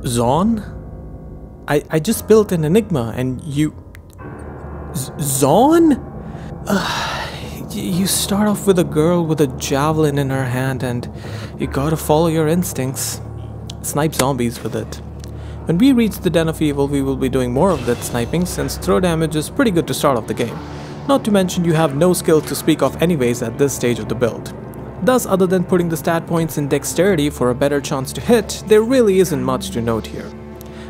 Zon? I just built an Enigma and you... Zon? You start off with a girl with a javelin in her hand and you gotta follow your instincts. Snipe zombies with it. When we reach the Den of Evil, we will be doing more of that sniping since throw damage is pretty good to start off the game. Not to mention you have no skill to speak of anyways at this stage of the build. Thus, other than putting the stat points in dexterity for a better chance to hit, there really isn't much to note here.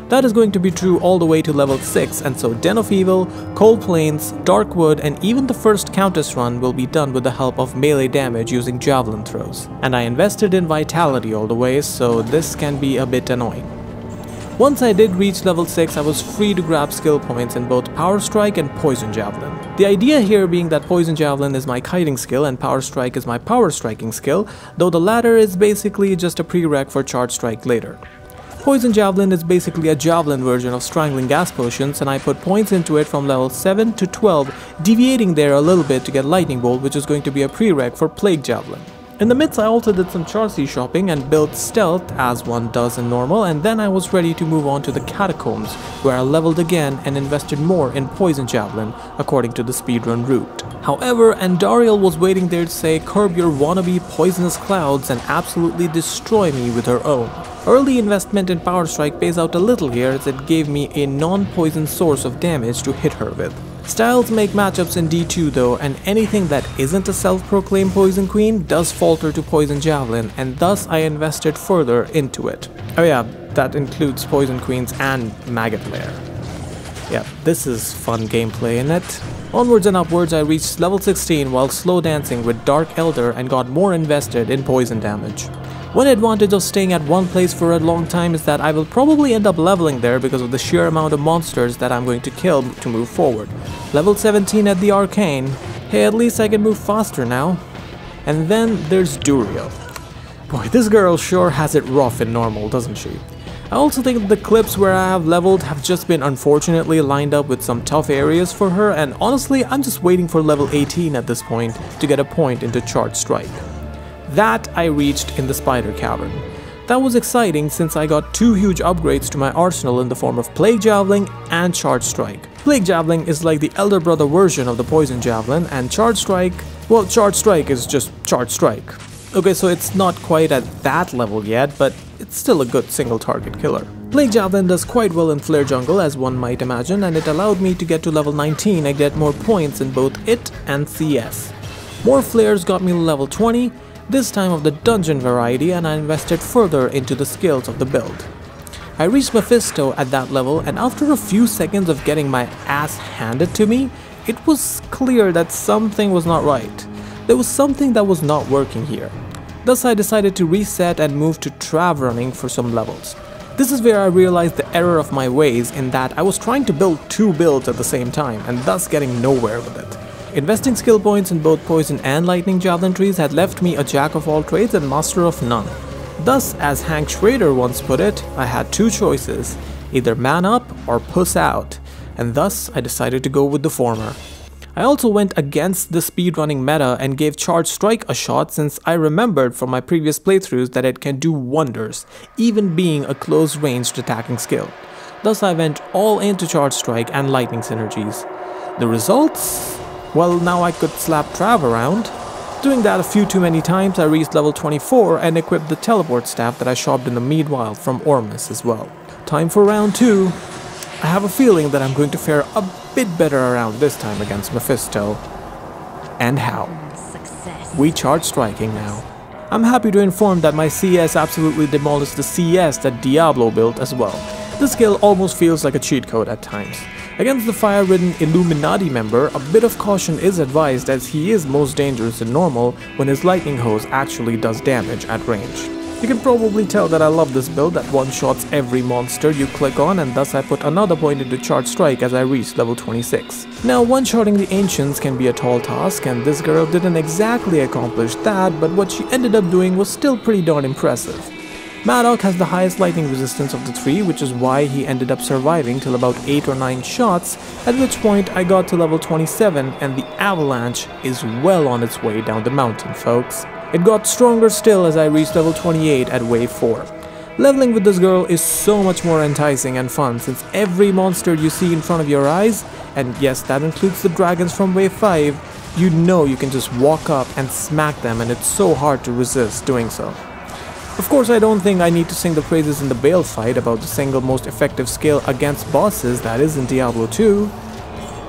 That is going to be true all the way to level 6, and so Den of Evil, Cold Plains, Darkwood, and even the first Countess run will be done with the help of melee damage using javelin throws. And I invested in Vitality all the way, so this can be a bit annoying. Once I did reach level 6, I was free to grab skill points in both Power Strike and Poison Javelin. The idea here being that Poison Javelin is my kiting skill and Power Strike is my power striking skill, though the latter is basically just a prereq for Charge Strike later. Poison Javelin is basically a javelin version of Strangling Gas Potions, and I put points into it from level 7 to 12, deviating there a little bit to get Lightning Bolt, which is going to be a prereq for Plague Javelin. In the midst, I also did some Charcy shopping and built Stealth as one does in normal, and then I was ready to move on to the Catacombs, where I leveled again and invested more in Poison Javelin according to the speedrun route. However, Andariel was waiting there to say curb your wannabe poisonous clouds and absolutely destroy me with her own. Early investment in Power Strike pays out a little here as it gave me a non-poison source of damage to hit her with. Styles make matchups in D2 though, and anything that isn't a self-proclaimed Poison Queen does falter to Poison Javelin, and thus I invested further into it. Oh yeah, that includes Poison Queens and Maggot Lair. Yeah, this is fun gameplay, isn't it? Onwards and upwards I reached level 16 while slow dancing with Dark Elder and got more invested in poison damage. One advantage of staying at one place for a long time is that I will probably end up leveling there because of the sheer amount of monsters that I'm going to kill to move forward. Level 17 at the Arcane. Hey, at least I can move faster now. And then there's Duriel. Boy, this girl sure has it rough in normal, doesn't she? I also think the clips where I have leveled have just been unfortunately lined up with some tough areas for her, and honestly I'm just waiting for level 18 at this point to get a point into Charge Strike. That I reached in the Spider Cavern. That was exciting since I got two huge upgrades to my arsenal in the form of Plague Javelin and Charge Strike. Plague Javelin is like the elder brother version of the Poison Javelin, and Charge Strike, well, Charge Strike is just Charge Strike. Okay, so it's not quite at that level yet, but it's still a good single target killer. Plague Javelin does quite well in Flare Jungle as one might imagine, and it allowed me to get to level 19 and get more points in both it and CS. More flares got me to level 20, this time of the dungeon variety, and I invested further into the skills of the build. I reached Mephisto at that level, and after a few seconds of getting my ass handed to me, it was clear that something was not right. There was something that was not working here. Thus I decided to reset and move to Trav running for some levels. This is where I realized the error of my ways in that I was trying to build two builds at the same time and thus getting nowhere with it. Investing skill points in both Poison and Lightning Javelin trees had left me a jack of all trades and master of none. Thus, as Hank Schrader once put it, I had two choices, either man up or puss out, and thus I decided to go with the former. I also went against the speedrunning meta and gave Charge Strike a shot since I remembered from my previous playthroughs that it can do wonders, even being a close-ranged attacking skill. Thus I went all into Charge Strike and Lightning synergies. The results? Well, now I could slap Trav around. Doing that a few too many times, I reached level 24 and equipped the teleport staff that I shopped in the meanwhile from Ormus as well. Time for round 2. I have a feeling that I'm going to fare a bit better around this time against Mephisto. And how? Success. We Charge Striking now. I'm happy to inform that my CS absolutely demolished the CS that Diablo built as well. This skill almost feels like a cheat code at times. Against the fire-ridden Illuminati member, a bit of caution is advised as he is most dangerous in normal when his lightning hose actually does damage at range. You can probably tell that I love this build that one-shots every monster you click on, and thus I put another point into Charge Strike as I reached level 26. Now, one-shotting the Ancients can be a tall task, and this girl didn't exactly accomplish that, but what she ended up doing was still pretty darn impressive. Madoc has the highest lightning resistance of the three, which is why he ended up surviving till about 8 or 9 shots, at which point I got to level 27 and the avalanche is well on its way down the mountain, folks. It got stronger still as I reached level 28 at wave 4. Leveling with this girl is so much more enticing and fun since every monster you see in front of your eyes, and yes, that includes the dragons from wave 5, you know you can just walk up and smack them, and it's so hard to resist doing so. Of course, I don't think I need to sing the praises in the Bale fight about the single most effective skill against bosses that is in Diablo 2.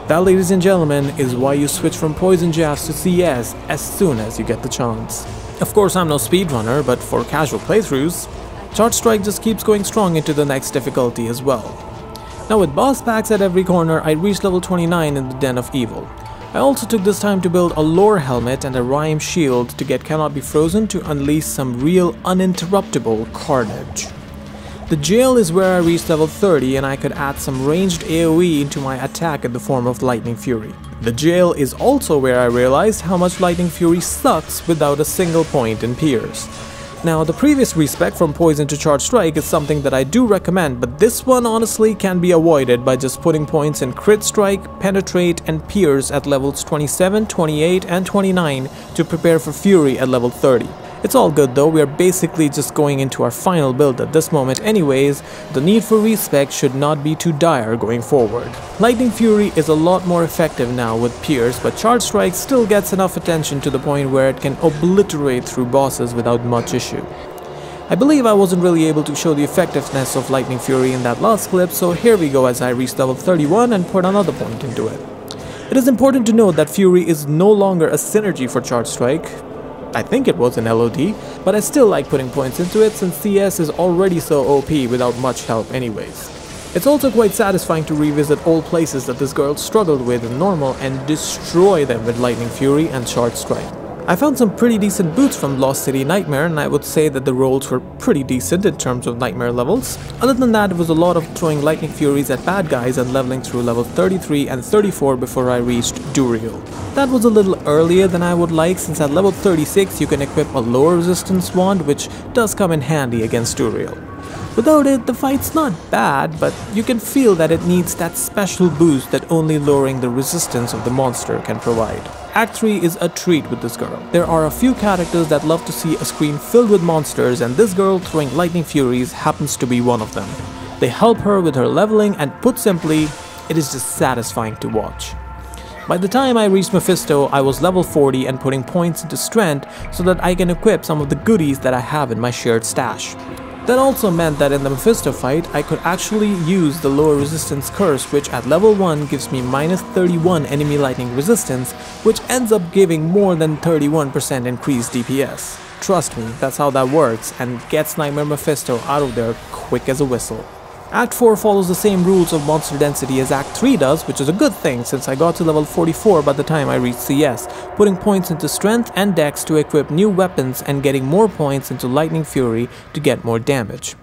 That, ladies and gentlemen, is why you switch from Poison Jabs to CS as soon as you get the chance. Of course, I'm no speedrunner, but for casual playthroughs, Charge Strike just keeps going strong into the next difficulty as well. Now with boss packs at every corner, I reached level 29 in the Den of Evil. I also took this time to build a lore helmet and a rhyme shield to get Cannot Be Frozen to unleash some real uninterruptible carnage. The jail is where I reached level 30 and I could add some ranged AoE into my attack in the form of Lightning Fury. The jail is also where I realized how much Lightning Fury sucks without a single point in Pierce. Now, the previous respec from Poison to Charge Strike is something that I do recommend, but this one honestly can be avoided by just putting points in Crit Strike, Penetrate, and Pierce at levels 27, 28, and 29 to prepare for Fury at level 30. It's all good though, we are basically just going into our final build at this moment anyways. The need for respec should not be too dire going forward. Lightning Fury is a lot more effective now with Pierce, but Charge Strike still gets enough attention to the point where it can obliterate through bosses without much issue. I believe I wasn't really able to show the effectiveness of Lightning Fury in that last clip, so here we go as I reach level 31 and put another point into it. It is important to note that Fury is no longer a synergy for Charge Strike. I think it was an LOD, but I still like putting points into it since CS is already so OP without much help anyways. It's also quite satisfying to revisit old places that this girl struggled with in normal and destroy them with Lightning Fury and Charge Strike. I found some pretty decent boots from Lost City Nightmare, and I would say that the rolls were pretty decent in terms of Nightmare levels. Other than that, it was a lot of throwing Lightning Furies at bad guys and leveling through level 33 and 34 before I reached Duriel. That was a little earlier than I would like, since at level 36 you can equip a lower resistance wand, which does come in handy against Duriel. Without it, the fight's not bad, but you can feel that it needs that special boost that only lowering the resistance of the monster can provide. Act 3 is a treat with this girl. There are a few characters that love to see a screen filled with monsters, and this girl throwing Lightning Furies happens to be one of them. They help her with her leveling, and put simply, it is just satisfying to watch. By the time I reached Mephisto, I was level 40 and putting points into strength so that I can equip some of the goodies that I have in my shared stash. That also meant that in the Mephisto fight, I could actually use the lower resistance curse, which at level 1 gives me minus 31 enemy lightning resistance, which ends up giving more than 31% increased DPS. Trust me, that's how that works and gets Nightmare Mephisto out of there quick as a whistle. Act 4 follows the same rules of monster density as Act 3 does, which is a good thing since I got to level 44 by the time I reached CS, putting points into strength and dex to equip new weapons and getting more points into Lightning Fury to get more damage.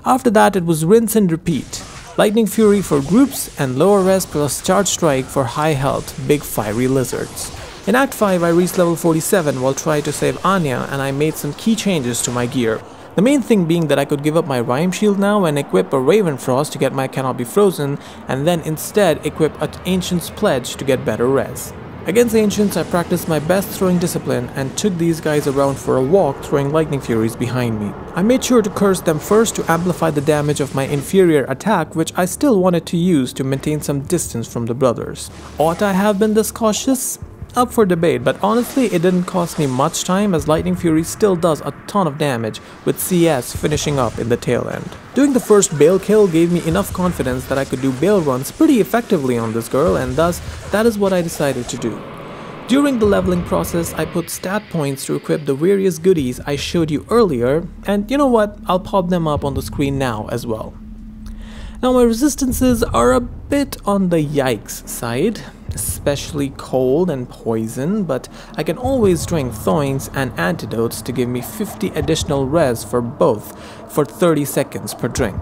After that, it was rinse and repeat. Lightning Fury for groups and lower res plus Charge Strike for high health big fiery lizards. In Act 5 I reached level 47 while trying to save Anya, and I made some key changes to my gear. The main thing being that I could give up my Rhyme Shield now and equip a Raven Frost to get my Cannot Be Frozen, and then instead equip an Ancient's Pledge to get better res. Against Ancients, I practiced my best throwing discipline and took these guys around for a walk throwing Lightning Furies behind me. I made sure to curse them first to amplify the damage of my inferior attack, which I still wanted to use to maintain some distance from the brothers. Ought I have been this cautious? Up for debate, but honestly it didn't cost me much time as Lightning Fury still does a ton of damage, with CS finishing up in the tail end. Doing the first Bale kill gave me enough confidence that I could do Bale runs pretty effectively on this girl, and thus that is what I decided to do. During the leveling process, I put stat points to equip the various goodies I showed you earlier, and you know what, I'll pop them up on the screen now as well. Now my resistances are a bit on the yikes side, especially cold and poison, but I can always drink Thoins and antidotes to give me 50 additional res for both for 30 seconds per drink.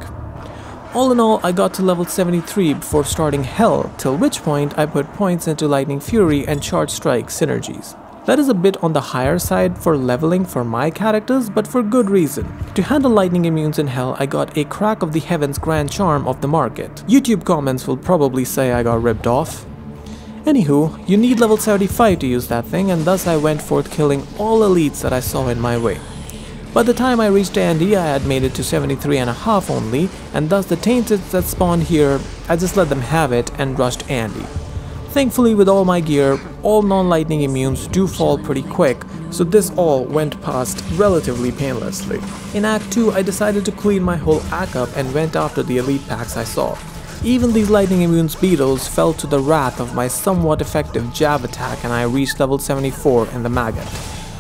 All in all, I got to level 73 before starting Hell, till which point I put points into Lightning Fury and Charge Strike synergies. That is a bit on the higher side for leveling for my characters, but for good reason. To handle lightning immunes in Hell, I got a Crack of the Heavens Grand Charm off the market. YouTube comments will probably say I got ripped off. Anywho, you need level 75 to use that thing, and thus I went forth killing all elites that I saw in my way. By the time I reached Andy, I had made it to 73.5 only, and thus the tainteds that spawned here, I just let them have it and rushed Andy. Thankfully, with all my gear, all non-lightning immunes do fall pretty quick, so this all went past relatively painlessly. In Act 2, I decided to clean my whole act up and went after the elite packs I saw. Even these lightning immunes beetles fell to the wrath of my somewhat effective jab attack and I reached level 74 in the maggot.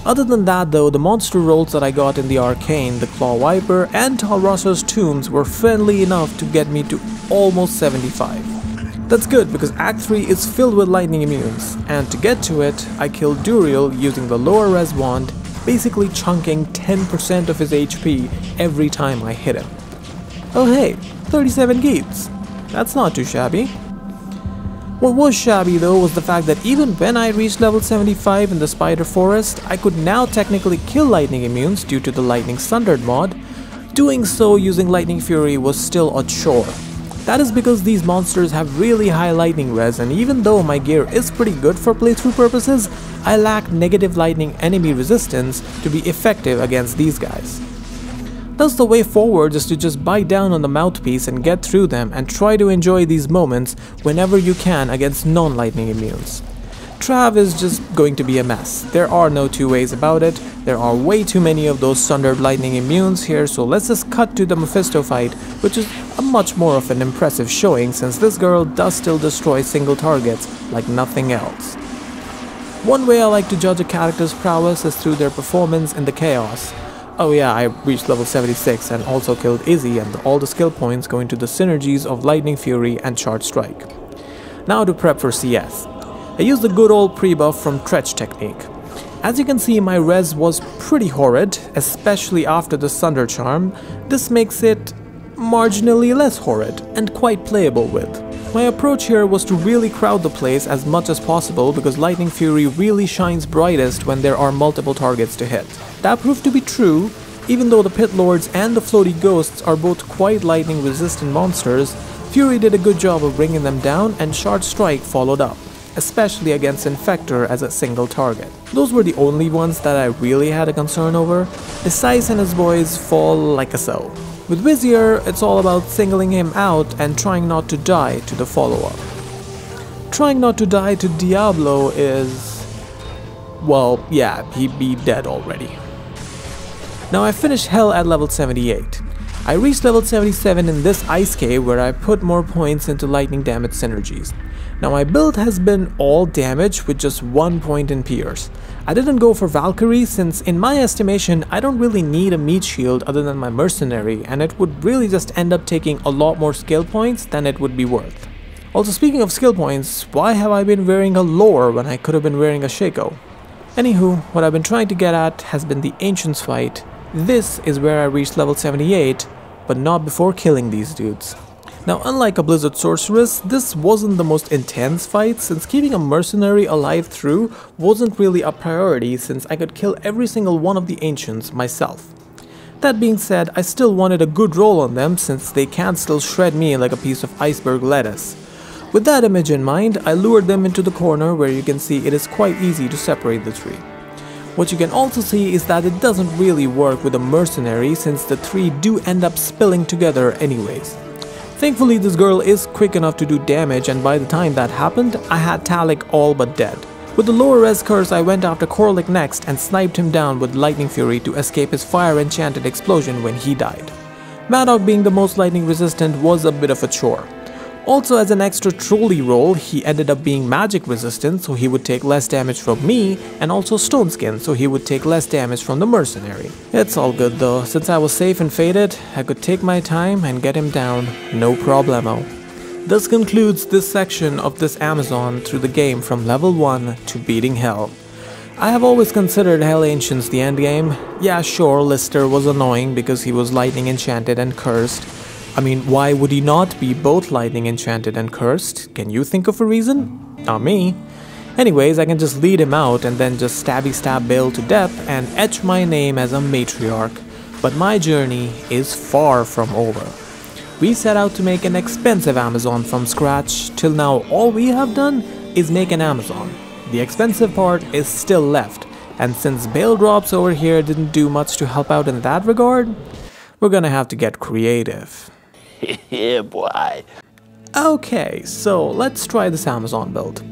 Other than that though, the monster rolls that I got in the Arcane, the Claw Viper and Talrassa's Tombs were friendly enough to get me to almost 75. That's good because Act 3 is filled with lightning immunes, and to get to it, I killed Duriel using the lower res wand, basically chunking 10% of his HP every time I hit him. Oh hey, 37 geats. That's not too shabby. What was shabby though was the fact that even when I reached level 75 in the Spider Forest, I could now technically kill lightning immunes due to the Lightning Sundered mod. Doing so using Lightning Fury was still a chore. That is because these monsters have really high lightning res, and even though my gear is pretty good for playthrough purposes, I lack negative lightning enemy resistance to be effective against these guys. Thus the way forward is to just bite down on the mouthpiece and get through them and try to enjoy these moments whenever you can against non-lightning immunes. Trav is just going to be a mess. There are no two ways about it. There are way too many of those sundered lightning immunes here, so let's just cut to the Mephisto fight, which is a much more of an impressive showing since this girl does still destroy single targets like nothing else. One way I like to judge a character's prowess is through their performance in the chaos. Oh yeah, I reached level 76 and also killed Izzy, and all the skill points go into the synergies of Lightning Fury and Charge Strike. Now to prep for CS. I used the good old pre-buff from Tretch technique. As you can see, my res was pretty horrid, especially after the Sunder Charm. This makes it marginally less horrid and quite playable with. My approach here was to really crowd the place as much as possible because Lightning Fury really shines brightest when there are multiple targets to hit. That proved to be true. Even though the Pit Lords and the Floaty Ghosts are both quite lightning resistant monsters, Fury did a good job of bringing them down and Charge Strike followed up, especially against Infector as a single target. Those were the only ones that I really had a concern over. Decice and his boys fall like a so. With Vizier, it's all about singling him out and trying not to die to the follow-up. Trying not to die to Diablo is... well, yeah, he'd be dead already. Now I finished Hell at level 78. I reached level 77 in this ice cave where I put more points into lightning damage synergies. Now my build has been all damage with just 1 point in Pierce. I didn't go for Valkyrie since in my estimation I don't really need a meat shield other than my mercenary, and it would really just end up taking a lot more skill points than it would be worth. Also, speaking of skill points, why have I been wearing a lore when I could have been wearing a Shaco? Anywho, what I've been trying to get at has been the Ancients fight. This is where I reached level 78, but not before killing these dudes. Now, unlike a Blizzard Sorceress, this wasn't the most intense fight since keeping a mercenary alive through wasn't really a priority since I could kill every single one of the Ancients myself. That being said, I still wanted a good roll on them since they can still shred me like a piece of iceberg lettuce. With that image in mind, I lured them into the corner where you can see it is quite easy to separate the three. What you can also see is that it doesn't really work with a mercenary since the three do end up spilling together anyways. Thankfully this girl is quick enough to do damage, and by the time that happened, I had Talik all but dead. With the lower res curse, I went after Korlik next and sniped him down with Lightning Fury to escape his fire enchanted explosion when he died. Maddock being the most lightning resistant was a bit of a chore. Also, as an extra trolley roll, he ended up being magic resistant, so he would take less damage from me, and also Stone Skin, so he would take less damage from the mercenary. It's all good though, since I was safe and fated, I could take my time and get him down, no problemo. This concludes this section of this Amazon through the game from level 1 to beating Hell. I have always considered Hell Ancients the endgame. Yeah, sure, Lister was annoying because he was lightning enchanted and cursed. I mean, why would he not be both lightning enchanted and cursed? Can you think of a reason? Not me. Anyways, I can just lead him out and then just stabby stab Bale to death and etch my name as a matriarch. But my journey is far from over. We set out to make an expensive Amazon from scratch. Till now, all we have done is make an Amazon. The expensive part is still left, And since bail drops over here didn't do much to help out in that regard, we're gonna have to get creative. Yeah, boy. Okay, so let's try this Amazon build.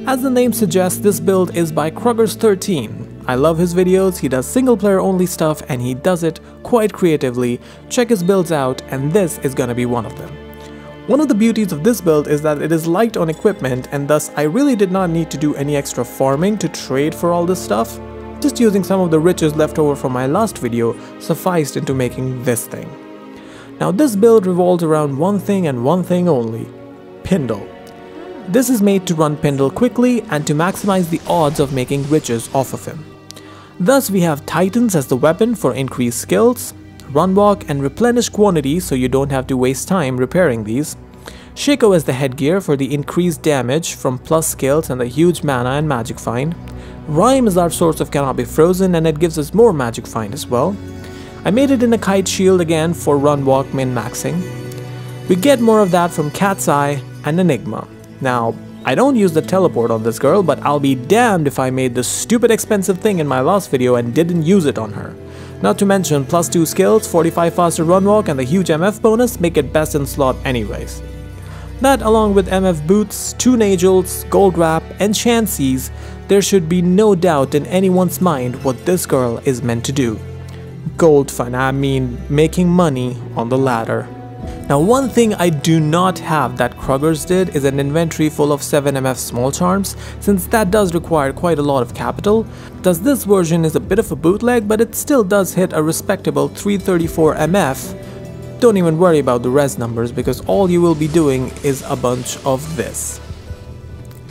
As the name suggests, this build is by Kruggers13. I love his videos, he does single player only stuff and he does it quite creatively. Check his builds out and this is gonna be one of them. One of the beauties of this build is that it is light on equipment and thus I really did not need to do any extra farming to trade for all this stuff. Just using some of the riches left over from my last video sufficed into making this thing. Now this build revolves around one thing and one thing only, Pindle. This is made to run Pindle quickly and to maximize the odds of making riches off of him. Thus we have Titans as the weapon for increased skills, Run Walk and replenish quantity so you don't have to waste time repairing these, Shaco as the headgear for the increased damage from plus skills and the huge mana and magic find, Rhyme is our source of cannot be frozen and it gives us more magic find as well. I made it in a kite shield again for Run Walk min maxing. We get more of that from Cat's Eye and Enigma. Now, I don't use the teleport on this girl, but I'll be damned if I made this stupid expensive thing in my last video and didn't use it on her. Not to mention plus 2 skills, 45 faster run walk and the huge MF bonus make it best in slot anyways. That along with MF boots, 2 Nagels, gold wrap and chances, there should be no doubt in anyone's mind what this girl is meant to do. Gold fun, I mean making money on the ladder. Now one thing I do not have that Kruggers did is an inventory full of 7MF small charms, since that does require quite a lot of capital. Thus this version is a bit of a bootleg, but it still does hit a respectable 334 MF. Don't even worry about the res numbers because all you will be doing is a bunch of this.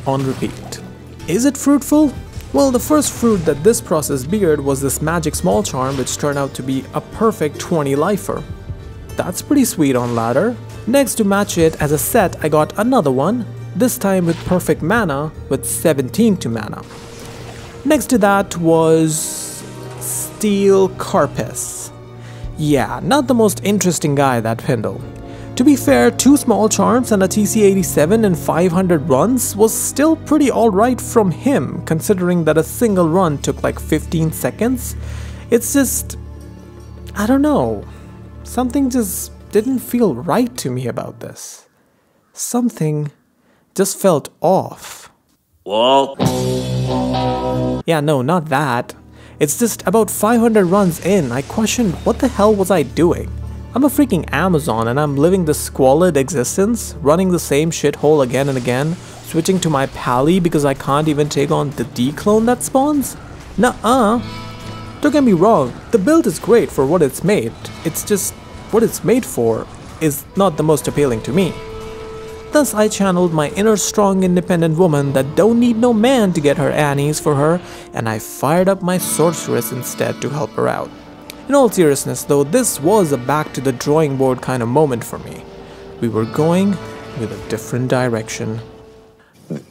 On repeat. Is it fruitful? Well, the first fruit that this process beared was this magic small charm which turned out to be a perfect 20 lifer. That's pretty sweet on ladder. Next, to match it as a set, I got another one, this time with perfect mana with 17 to mana. Next to that was Steel Carpus. Yeah, not the most interesting guy, that Pindle. To be fair, 2 small charms and a TC87 and 500 runs was still pretty alright from him, considering that a single run took like 15 seconds. It's just, I don't know. Something just didn't feel right to me about this. Something just felt off. Walt. Yeah, no, not that. It's just about 500 runs in, I questioned what the hell was I doing? I'm a freaking Amazon and I'm living this squalid existence, running the same shithole again and again, switching to my pally because I can't even take on the D-clone that spawns? Nuh-uh. Don't get me wrong, the build is great for what it's made, it's just what it's made for is not the most appealing to me. Thus I channeled my inner strong independent woman that don't need no man to get her Annies for her, and I fired up my sorceress instead to help her out. In all seriousness though, this was a back to the drawing board kind of moment for me. We were going with a different direction.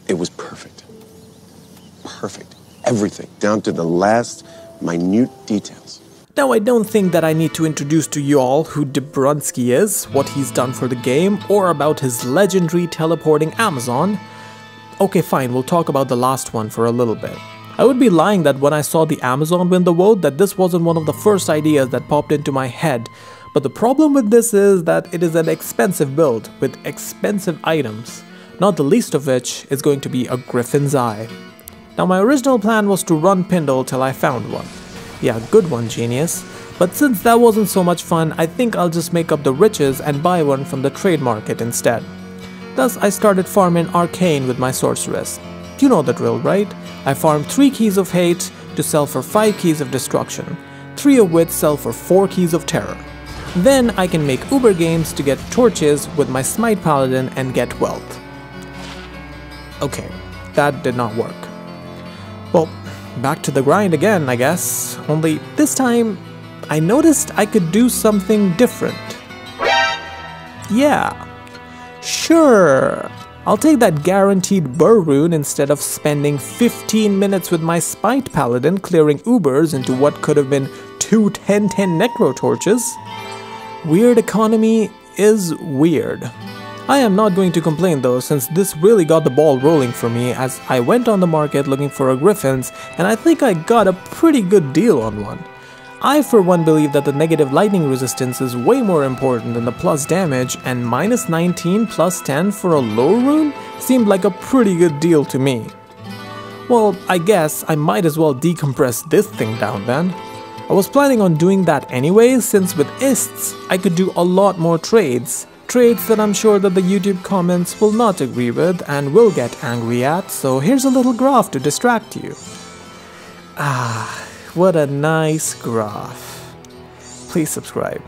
It was perfect. Perfect. Everything, down to the last minute details. Now I don't think that I need to introduce to y'all who Debrunsky is, what he's done for the game, or about his legendary teleporting Amazon. Okay fine, we'll talk about the last one for a little bit. I would be lying that when I saw the Amazon win the vote that this wasn't one of the first ideas that popped into my head. But the problem with this is that it is an expensive build with expensive items, not the least of which is going to be a Griffin's Eye. Now my original plan was to run Pindle till I found one. Yeah, good one, genius. But since that wasn't so much fun, I think I'll just make up the riches and buy one from the trade market instead. Thus I started farming Arcane with my sorceress. You know the drill, right? I farmed 3 keys of hate to sell for 5 keys of destruction, 3 of which sell for 4 keys of terror. Then I can make Uber games to get torches with my Smite Paladin and get wealth. Okay, that did not work. Well, back to the grind again, I guess. Only this time, I noticed I could do something different. Yeah, sure. I'll take that guaranteed burr rune instead of spending 15 minutes with my Spite Paladin clearing Ubers into what could have been 2 10-10 Necro Torches. Weird economy is weird. I am not going to complain though, since this really got the ball rolling for me as I went on the market looking for a Griffins, and I think I got a pretty good deal on one. I for one believe that the negative lightning resistance is way more important than the plus damage, and minus 19 plus 10 for a low rune seemed like a pretty good deal to me. Well, I guess I might as well decompress this thing down then. I was planning on doing that anyways, since with Ists I could do a lot more trades. Trades that I'm sure that the YouTube comments will not agree with and will get angry at, so here's a little graph to distract you. What a nice graph. Please subscribe.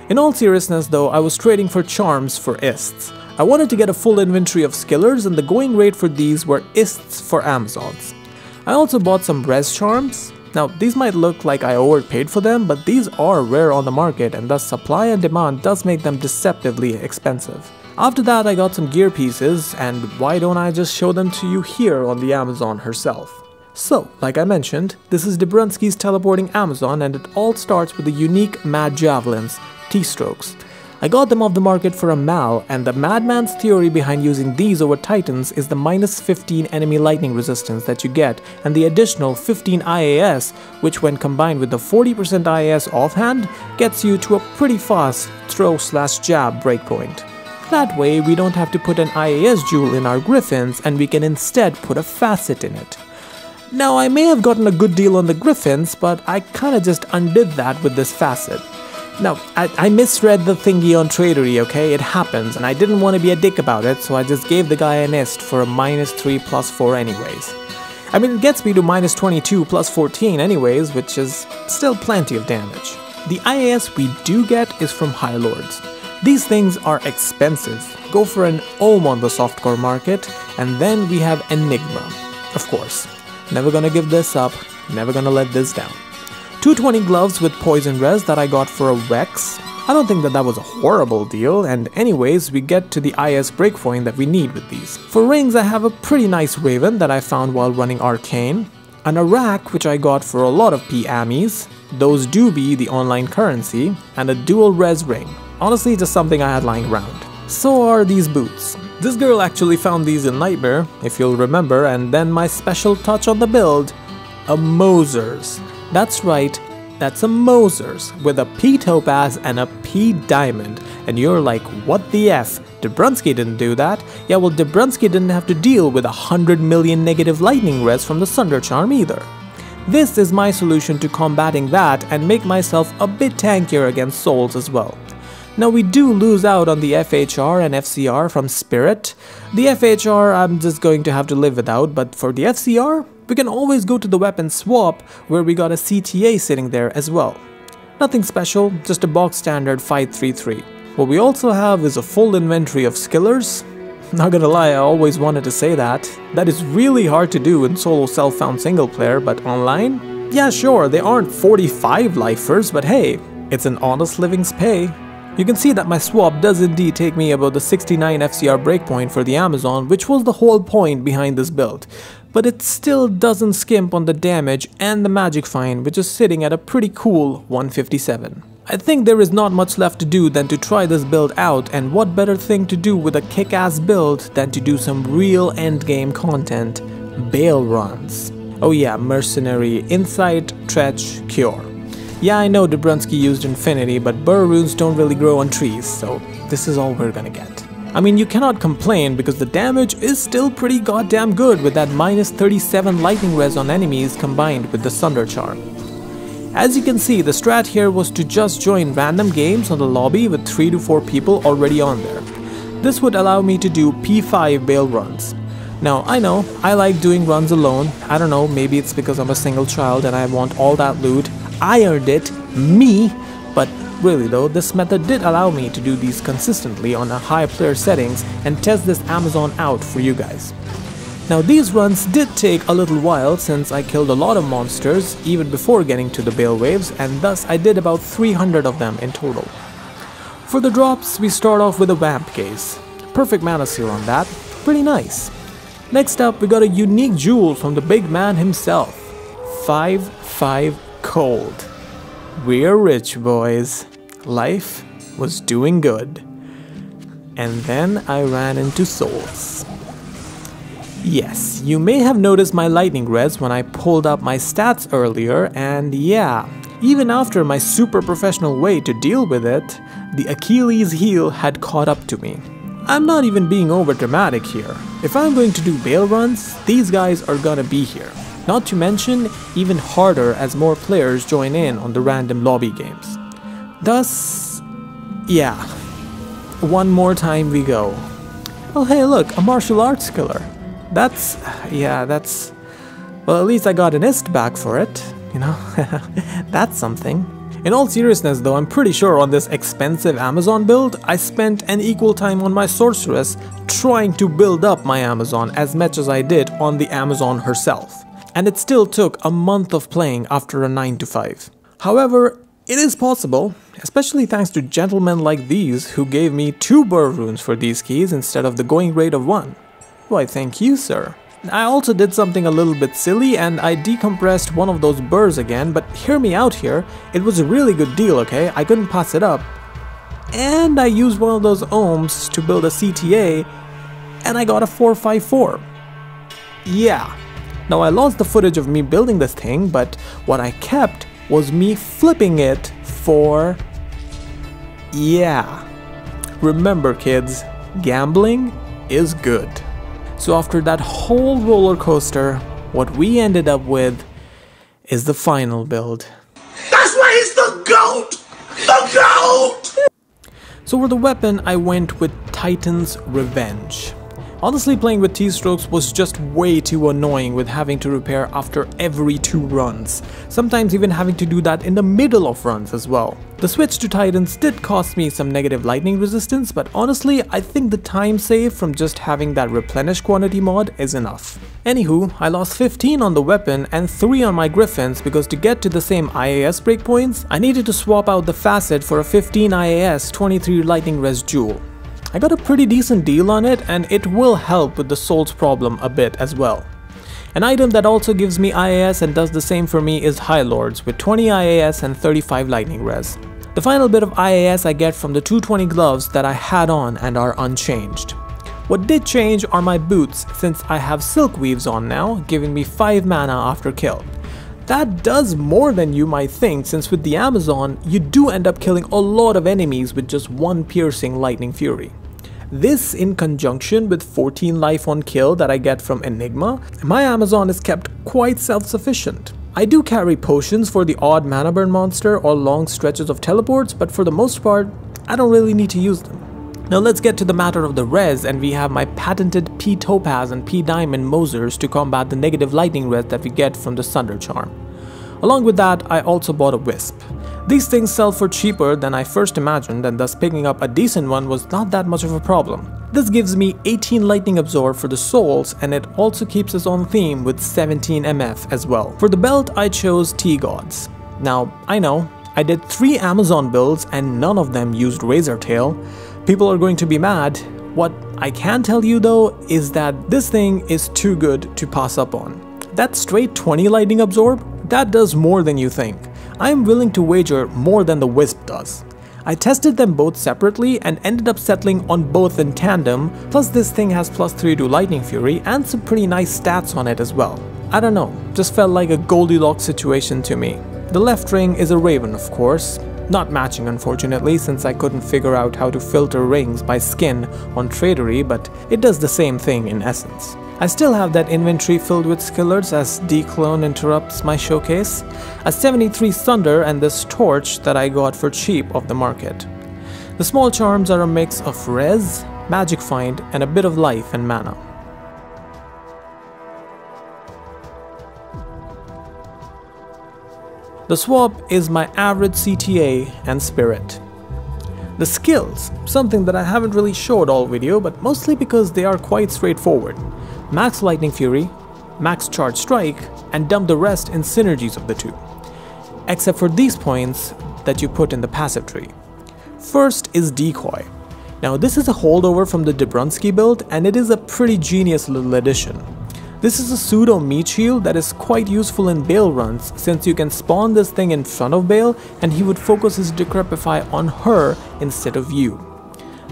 In all seriousness though, I was trading for charms for Ists. I wanted to get a full inventory of skillers, and the going rate for these were Ists for Amazons. I also bought some res charms. Now these might look like I overpaid for them, but these are rare on the market, and thus supply and demand does make them deceptively expensive. After that I got some gear pieces, and why don't I just show them to you here on the Amazon herself. So, like I mentioned, this is Debrunski's teleporting Amazon, and it all starts with the unique Mad Javelins, T-strokes. I got them off the market for a mal, and the madman's theory behind using these over titans is the minus 15 enemy lightning resistance that you get, and the additional 15 IAS, which when combined with the 40% IAS offhand, gets you to a pretty fast throw/jab breakpoint. That way we don't have to put an IAS jewel in our Griffins, and we can instead put a facet in it. Now I may have gotten a good deal on the Griffins, but I kinda just undid that with this facet. Now, I misread the thingy on Tradery, okay? It happens, and I didn't want to be a dick about it, so I just gave the guy an ist for a minus 3 plus 4 anyways. I mean, it gets me to minus 22 plus 14 anyways, which is still plenty of damage. The IAS we do get is from High Lords. These things are expensive. Go for an Ohm on the softcore market, and then we have Enigma. Of course. Never gonna give this up, never gonna let this down. 220 gloves with poison res that I got for a Vex. I don't think that was a horrible deal, and anyways we get to the IS breakpoint that we need with these. For rings I have a pretty nice Raven that I found while running Arcane, an Arak which I got for a lot of P-Amis, those do be the online currency, and a dual res ring. Honestly just something I had lying around. So are these boots. This girl actually found these in Nightmare, if you'll remember, and then my special touch on the build, a Mosers. That's right, that's a Mosers with a P Topaz and a P Diamond, and you're like, what the F? Debrunski didn't do that? Yeah, well Debrunski didn't have to deal with 100 million negative lightning res from the Sunder Charm either. This is my solution to combating that and make myself a bit tankier against souls as well. Now we do lose out on the FHR and FCR from Spirit. The FHR I'm just going to have to live without, but for the FCR, we can always go to the weapon swap where we got a CTA sitting there as well. Nothing special, just a box standard 533. What we also have is a full inventory of skillers. Not gonna lie, I always wanted to say that. That is really hard to do in solo self-found single player, but online? Yeah sure, they aren't 45 lifers, but hey, it's an honest living's pay. You can see that my swap does indeed take me about the 69 FCR breakpoint for the Amazon, which was the whole point behind this build. But it still doesn't skimp on the damage and the magic find, which is sitting at a pretty cool 157. I think there is not much left to do than to try this build out, and what better thing to do with a kick-ass build than to do some real endgame content, Bale runs. Oh yeah, Mercenary, Insight, Tretch, Cure. Yeah, I know Debrunski used Infinity, but burr runes don't really grow on trees, so this is all we're gonna get. I mean, you cannot complain because the damage is still pretty goddamn good with that minus 37 lightning res on enemies combined with the Sunder Charm. As you can see, the strat here was to just join random games on the lobby with 3 to 4 people already on there. This would allow me to do P5 Bale runs. Now, I know, I like doing runs alone. I don't know, maybe it's because I'm a single child and I want all that loot. I earned it, me, but really though, this method did allow me to do these consistently on a high player settings and test this Amazon out for you guys. Now these runs did take a little while since I killed a lot of monsters even before getting to the Bale waves, and thus I did about 300 of them in total. For the drops, we start off with a Vamp case. Perfect mana seal on that, pretty nice. Next up, we got a unique jewel from the big man himself. 5/5 Cold. We're rich, boys. Life was doing good. And then I ran into souls. Yes, you may have noticed my lightning res when I pulled up my stats earlier, and yeah, even after my super professional way to deal with it, the Achilles heel had caught up to me. I'm not even being over dramatic here. If I'm going to do bail runs, these guys are gonna be here. Not to mention, even harder as more players join in on the random lobby games. Thus, yeah, one more time we go. Oh hey look, a martial arts killer. That's, well, at least I got an ist back for it, you know, that's something. In all seriousness though, I'm pretty sure on this expensive Amazon build, I spent an equal time on my sorceress trying to build up my Amazon as much as I did on the Amazon herself. And it still took a month of playing after a 9 to 5. However, it is possible, especially thanks to gentlemen like these who gave me 2 burr runes for these keys instead of the going rate of 1. Why, thank you, sir. I also did something a little bit silly and I decompressed one of those burrs again, but hear me out here, it was a really good deal, okay? I couldn't pass it up. And I used one of those ohms to build a CTA and I got a 454. Yeah. Now I lost the footage of me building this thing, but what I kept was me flipping it for... yeah. Remember kids, gambling is good. So after that whole roller coaster, what we ended up with is the final build. That's why he's the GOAT! The GOAT! So for the weapon, I went with Titan's Revenge. Honestly, playing with T-strokes was just way too annoying with having to repair after every 2 runs, sometimes even having to do that in the middle of runs as well. The switch to Titans did cost me some negative lightning resistance, but honestly, I think the time save from just having that replenish quantity mod is enough. Anywho, I lost 15 on the weapon and 3 on my griffins because to get to the same IAS breakpoints, I needed to swap out the facet for a 15 IAS 23 lightning res jewel. I got a pretty decent deal on it and it will help with the souls problem a bit as well. An item that also gives me IAS and does the same for me is High Lords with 20 IAS and 35 lightning res. The final bit of IAS I get from the 220 gloves that I had on and are unchanged. What did change are my boots since I have silk weaves on now, giving me 5 mana after kill. That does more than you might think, since with the Amazon, you do end up killing a lot of enemies with just 1 piercing lightning fury. This in conjunction with 14 life on kill that I get from Enigma, my Amazon is kept quite self-sufficient. I do carry potions for the odd mana burn monster or long stretches of teleports, but for the most part, I don't really need to use them. Now let's get to the matter of the res, and we have my patented P Topaz and P Diamond Mosers to combat the negative lightning res that we get from the Sunder Charm. Along with that, I also bought a Wisp. These things sell for cheaper than I first imagined, and thus picking up a decent one was not that much of a problem. This gives me 18 lightning absorb for the souls, and it also keeps us on theme with 17 MF as well. For the belt, I chose T-Gods. Now, I know, I did 3 Amazon builds and none of them used Razor Tail. People are going to be mad. What I can tell you though is that this thing is too good to pass up on. That straight 20 lightning absorb, that does more than you think. I am willing to wager more than the Wisp does. I tested them both separately and ended up settling on both in tandem, plus this thing has +3 to Lightning Fury and some pretty nice stats on it as well. I don't know, just felt like a Goldilocks situation to me. The left ring is a Raven of course, not matching unfortunately since I couldn't figure out how to filter rings by skin on Tradery, but it does the same thing in essence. I still have that inventory filled with skillers as Declone interrupts my showcase, a 73 Sunder and this torch that I got for cheap off the market. The small charms are a mix of res, magic find, and a bit of life and mana. The swap is my average CTA and spirit. The skills, something that I haven't really showed all video, but mostly because they are quite straightforward. Max Lightning Fury, Max Charge Strike, and dump the rest in synergies of the two. Except for these points that you put in the passive tree. First is Decoy. Now this is a holdover from the Debrunsky build and it is a pretty genius little addition. This is a pseudo meat shield that is quite useful in Bale runs since you can spawn this thing in front of Bale and he would focus his Decrepify on her instead of you.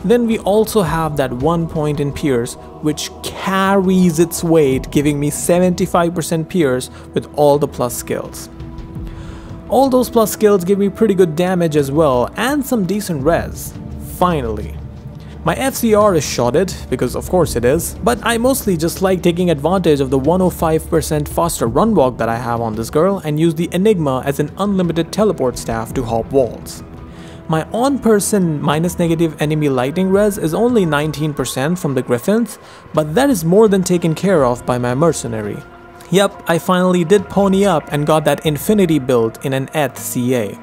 Then we also have that 1 point in Pierce, which carries its weight, giving me 75% Pierce with all the plus skills. All those plus skills give me pretty good damage as well, and some decent res. Finally. My FCR is shotted, because of course it is, but I mostly just like taking advantage of the 105% faster run walk that I have on this girl and use the Enigma as an unlimited teleport staff to hop walls. My on-person -negative enemy lightning res is only 19% from the Griffins, but that is more than taken care of by my mercenary. Yep, I finally did pony up and got that Infinity build in an ETH CA.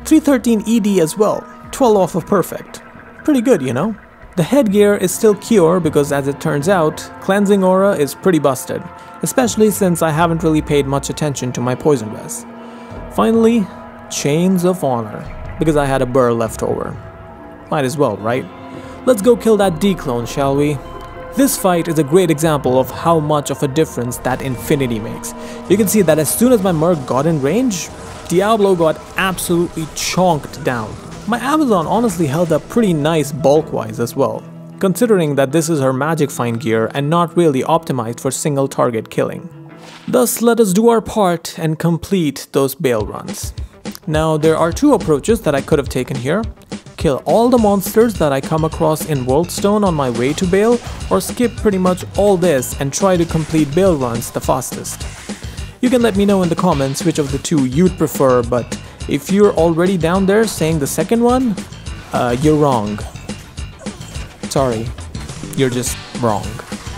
313 ED as well, 12 off of perfect. Pretty good, you know? The headgear is still Cure because as it turns out, Cleansing Aura is pretty busted, especially since I haven't really paid much attention to my poison res. Finally, Chains of Honor, because I had a burr left over. Might as well, right? Let's go kill that D-clone, shall we? This fight is a great example of how much of a difference that Infinity makes. You can see that as soon as my Merc got in range, Diablo got absolutely chonked down. My Amazon honestly held up pretty nice bulk-wise as well, considering that this is her magic find gear and not really optimized for single target killing. Thus, let us do our part and complete those Bale runs. Now, there are two approaches that I could have taken here. Kill all the monsters that I come across in Worldstone on my way to Bale, or skip pretty much all this and try to complete Bale runs the fastest. You can let me know in the comments which of the two you'd prefer, but if you're already down there saying the second one, you're wrong. Sorry, you're just wrong.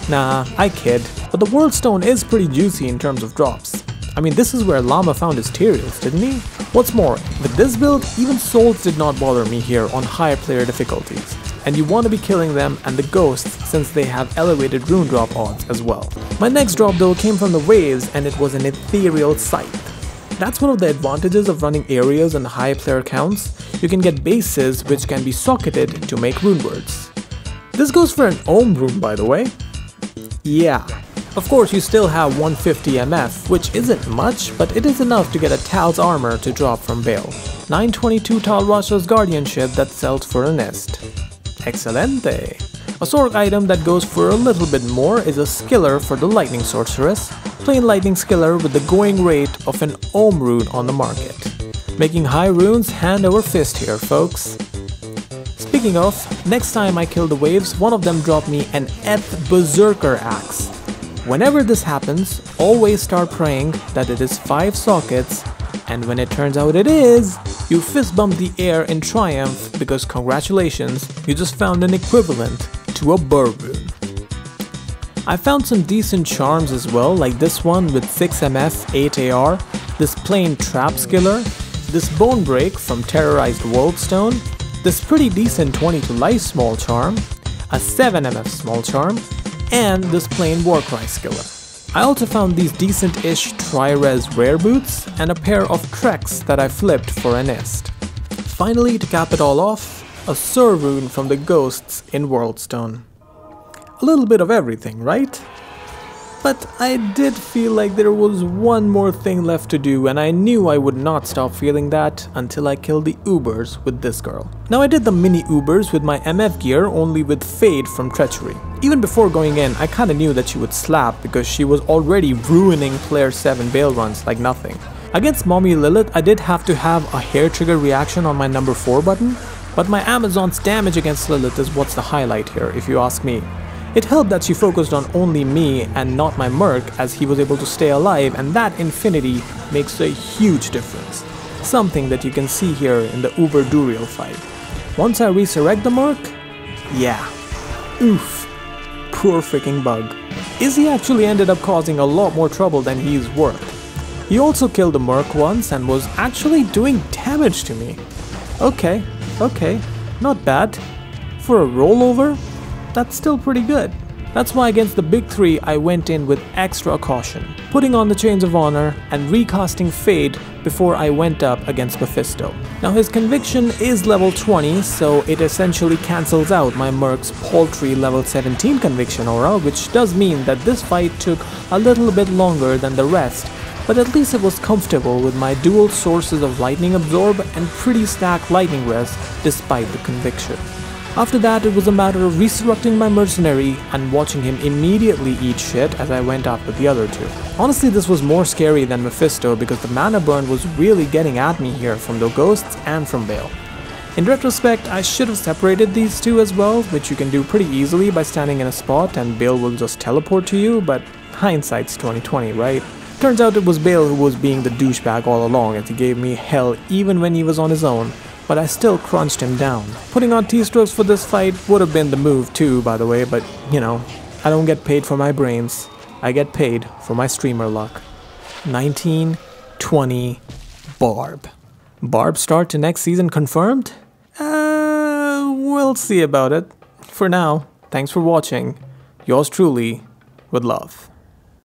Nah, I kid, but the Worldstone is pretty juicy in terms of drops. I mean, this is where Llama found his Tyraels, didn't he? What's more, with this build, even souls did not bother me here on higher player difficulties. And you want to be killing them and the ghosts since they have elevated rune drop odds as well. My next drop though came from the waves and it was an ethereal scythe. That's one of the advantages of running areas and high player counts. You can get bases which can be socketed to make runewords. This goes for an Ohm rune, by the way. Yeah. Of course, you still have 150 MF, which isn't much, but it is enough to get a Tal's armor to drop from Bale. 922 Tal Rasha's guardianship that sells for a nest. Excelente! A Sorc item that goes for a little bit more is a skiller for the lightning sorceress. Plain lightning skiller with the going rate of an Ohm rune on the market. Making high runes hand over fist here, folks. Speaking of, next time I kill the waves, one of them dropped me an ETH Berserker axe. Whenever this happens, always start praying that it is 5 sockets, and when it turns out it is, you fist bump the air in triumph because congratulations, you just found an equivalent to a burr rune. I found some decent charms as well, like this one with 6 MF, 8 AR, this plain trap skiller, this bone break from Terrorized Worldstone, this pretty decent 22 life small charm, a 7 MF small charm, and this plain Warcry skiller. I also found these decent-ish tri-res rare boots and a pair of treks that I flipped for a nest. Finally, to cap it all off, a Sur rune from the ghosts in Worldstone. A little bit of everything, right? But I did feel like there was one more thing left to do, and I knew I would not stop feeling that until I killed the Ubers with this girl. Now I did the mini Ubers with my MF gear only with Fade from Treachery. Even before going in, I kinda knew that she would slap because she was already ruining player 7 Bale runs like nothing. Against Mommy Lilith, I did have to have a hair trigger reaction on my number 4 button, but my Amazon's damage against Lilith is what's the highlight here, if you ask me. It helped that she focused on only me and not my Merc, as he was able to stay alive, and that Infinity makes a huge difference. Something that you can see here in the Uber Duriel fight. Once I resurrect the Merc, yeah, oof, poor freaking bug. Izzy actually ended up causing a lot more trouble than he is worth. He also killed the Merc once and was actually doing damage to me. Okay, not bad. For a rollover, that's still pretty good. That's why against the big 3 I went in with extra caution, putting on the Chains of Honor and recasting Fade before I went up against Mephisto. Now his conviction is level 20, so it essentially cancels out my Merc's paltry level 17 conviction aura, which does mean that this fight took a little bit longer than the rest, but at least it was comfortable with my dual sources of lightning absorb and pretty stacked lightning res despite the conviction. After that, it was a matter of resurrecting my mercenary and watching him immediately eat shit as I went after the other two. Honestly, this was more scary than Mephisto because the mana burn was really getting at me here from the ghosts and from Bale. In retrospect, I should have separated these two as well, which you can do pretty easily by standing in a spot and Bale will just teleport to you, but hindsight's 20/20, right? Turns out it was Bale who was being the douchebag all along as he gave me hell even when he was on his own, but I still crunched him down. Putting on T-strokes for this fight would have been the move too, by the way, but you know, I don't get paid for my brains. I get paid for my streamer luck. 1920 Barb. Barb start to next season confirmed? We'll see about it. For now, thanks for watching. Yours truly, with love.